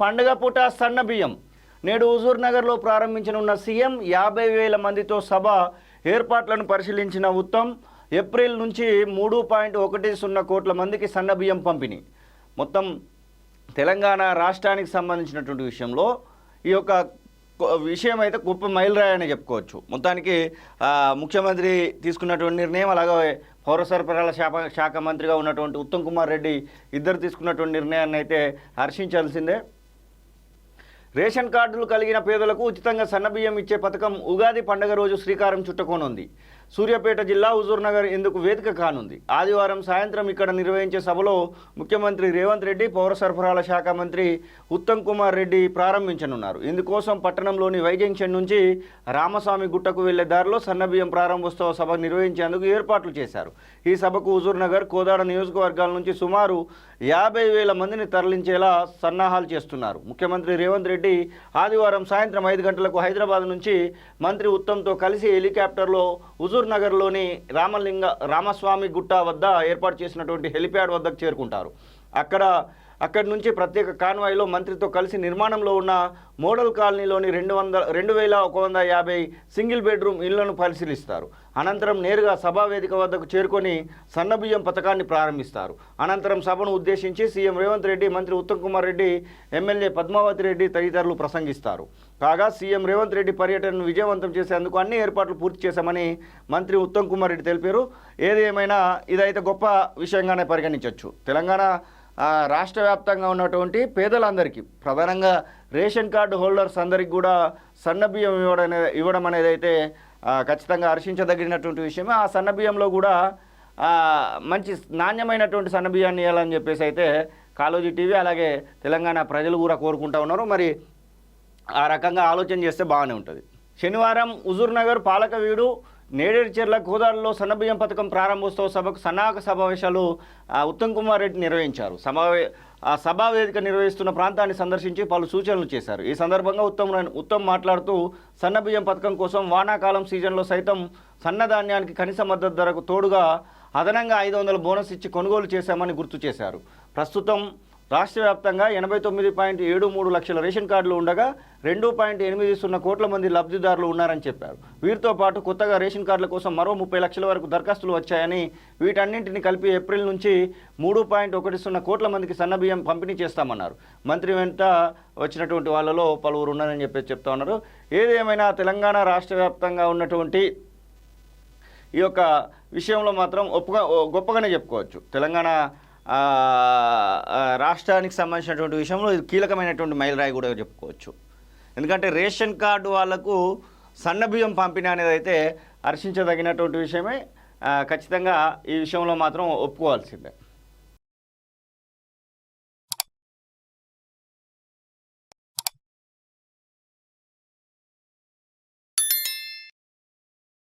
పండుగ పూట సన్న బియ్యం నేడు హుజూర్ నగర్లో ప్రారంభించనున్న సీఎం 50,000 మందితో సభ ఏర్పాట్లను పరిశీలించిన ఉత్తమ్ ఏప్రిల్ నుంచి 3.10 కోట్ల మందికి సన్న బియ్యం పంపిణీ. మొత్తం తెలంగాణ రాష్ట్రానికి సంబంధించినటువంటి విషయంలో ఈ యొక్క విషయం అయితే గొప్ప మైలురాయని చెప్పుకోవచ్చు. మొత్తానికి ముఖ్యమంత్రి తీసుకున్నటువంటి నిర్ణయం, అలాగే పౌర సరఫరాల శాఖ మంత్రిగా ఉన్నటువంటి ఉత్తమ్ కుమార్ రెడ్డి ఇద్దరు తీసుకున్నటువంటి నిర్ణయాన్ని అయితే హర్షించాల్సిందే. రేషన్ కార్డులు కలిగిన పేదలకు ఉచితంగా సన్నబియ్యం ఇచ్చే పథకం ఉగాది పండుగ రోజు శ్రీకారం చుట్టుకోనుంది. సూర్యాపేట జిల్లా హుజూర్ నగర్ ఇందుకు వేదిక కానుంది. ఆదివారం సాయంత్రం ఇక్కడ నిర్వహించే సభలో ముఖ్యమంత్రి రేవంత్ రెడ్డి, పౌర సరఫరాల శాఖ మంత్రి ఉత్తమ్ కుమార్ రెడ్డి ప్రారంభించనున్నారు. ఇందుకోసం పట్టణంలోని వై జంక్షన్ నుంచి రామస్వామి గుట్టకు వెళ్లే దారిలో సన్నబియ్యం ప్రారంభోత్సవ సభ నిర్వహించేందుకు ఏర్పాట్లు చేశారు. ఈ సభకు హుజూర్ నగర్, కోదాడ నియోజకవర్గాల నుంచి సుమారు 50,000 మందిని తరలించేలా సన్నాహాలు చేస్తున్నారు. ముఖ్యమంత్రి రేవంత్ రెడ్డి ఆదివారం సాయంత్రం 5 గంటలకు హైదరాబాద్ నుంచి మంత్రి ఉత్తమ్తో కలిసి హెలికాప్టర్లో హుజూర్ నగర్లోని రామస్వామి గుట్ట వద్ద ఏర్పాటు చేసినటువంటి హెలిప్యాడ్ వద్దకు చేరుకుంటారు. అక్కడి నుంచి ప్రత్యేక కాన్వాయ్లో మంత్రితో కలిసి నిర్మాణంలో ఉన్న మోడల్ కాలనీలోని 2,150 సింగిల్ బెడ్రూమ్ ఇళ్లను పరిశీలిస్తారు. అనంతరం నేరుగా సభా వేదిక వద్దకు చేరుకొని సన్నబియ్యం పథకాన్ని ప్రారంభిస్తారు. అనంతరం సభను ఉద్దేశించి సీఎం రేవంత్ రెడ్డి, మంత్రి ఉత్తమ్ కుమార్ రెడ్డి, ఎమ్మెల్యే పద్మావతి రెడ్డి తదితరులు ప్రసంగిస్తారు. కాగా సీఎం రేవంత్ రెడ్డి పర్యటనను విజయవంతం చేసేందుకు అన్ని ఏర్పాట్లు పూర్తి చేశామని మంత్రి ఉత్తమ్ కుమార్ రెడ్డి తెలిపారు. ఏది ఏమైనా ఇదైతే గొప్ప విషయంగానే పరిగణించవచ్చు. తెలంగాణ రాష్ట్ర వ్యాప్తంగా ఉన్నటువంటి పేదలందరికీ, ప్రధానంగా రేషన్ కార్డు హోల్డర్స్ అందరికీ కూడా సన్నబియ్యం ఇవ్వడం అనేది అయితే ఖచ్చితంగా హర్షించదగినటువంటి విషయమే. ఆ సన్నబియ్యంలో కూడా మంచి నాణ్యమైనటువంటి సన్నబియ్యాన్ని ఇవ్వాలని చెప్పేసి అయితే కాళోజీ టీవీ అలాగే తెలంగాణ ప్రజలు కూడా కోరుకుంటూ ఉన్నారు. మరి ఆ రకంగా ఆలోచన చేస్తే బాగానే ఉంటుంది. శనివారం హుజూర్ నగర్ పాలకవీడు నేడేరుచెర్ల కోదాడలో సన్నబియ్యం పథకం ప్రారంభోత్సవ సభకు సన్నాహక సమావేశాలు ఉత్తమ్ కుమార్ రెడ్డి నిర్వహించారు. సభా వేదిక నిర్వహిస్తున్న ప్రాంతాన్ని సందర్శించి పలు సూచనలు చేశారు. ఈ సందర్భంగా ఉత్తమ్ మాట్లాడుతూ సన్నబియ్యం పథకం కోసం వానాకాలం సీజన్లో సైతం సన్నధాన్యానికి కనీస మద్దతు ధరకు తోడుగా అదనంగా 500 బోనస్ ఇచ్చి కొనుగోలు చేశామని గుర్తు చేశారు. ప్రస్తుతం రాష్ట్ర వ్యాప్తంగా 89.73 లక్షల రేషన్ కార్డులు ఉండగా 2.80 కోట్ల మంది లబ్ధిదారులు ఉన్నారని చెప్పారు. వీరితో పాటు కొత్తగా రేషన్ కార్డుల కోసం మరో 30 లక్షల వరకు దరఖాస్తులు వచ్చాయని, వీటన్నింటిని కలిపి ఏప్రిల్ నుంచి 3.10 కోట్ల మందికి సన్నబియ్యం పంపిణీ చేస్తామన్నారు. మంత్రి వెంట వచ్చినటువంటి వాళ్ళలో పలువురు ఉన్నారని చెప్పేసి చెప్తా ఉన్నారు. ఏదేమైనా తెలంగాణ రాష్ట్ర వ్యాప్తంగా ఉన్నటువంటి ఈ యొక్క విషయంలో మాత్రం గొప్పగానే చెప్పుకోవచ్చు. తెలంగాణ రాష్ట్రానికి సంబంధించినటువంటి విషయంలో ఇది కీలకమైనటువంటి మైలురాయి కూడా చెప్పుకోవచ్చు. ఎందుకంటే రేషన్ కార్డు వాళ్లకు సన్నబియ్యం పంపిణీ అనేది అయితే హర్షించదగినటువంటి విషయమే. ఖచ్చితంగా ఈ విషయంలో మాత్రం ఒప్పుకోవాల్సిందే.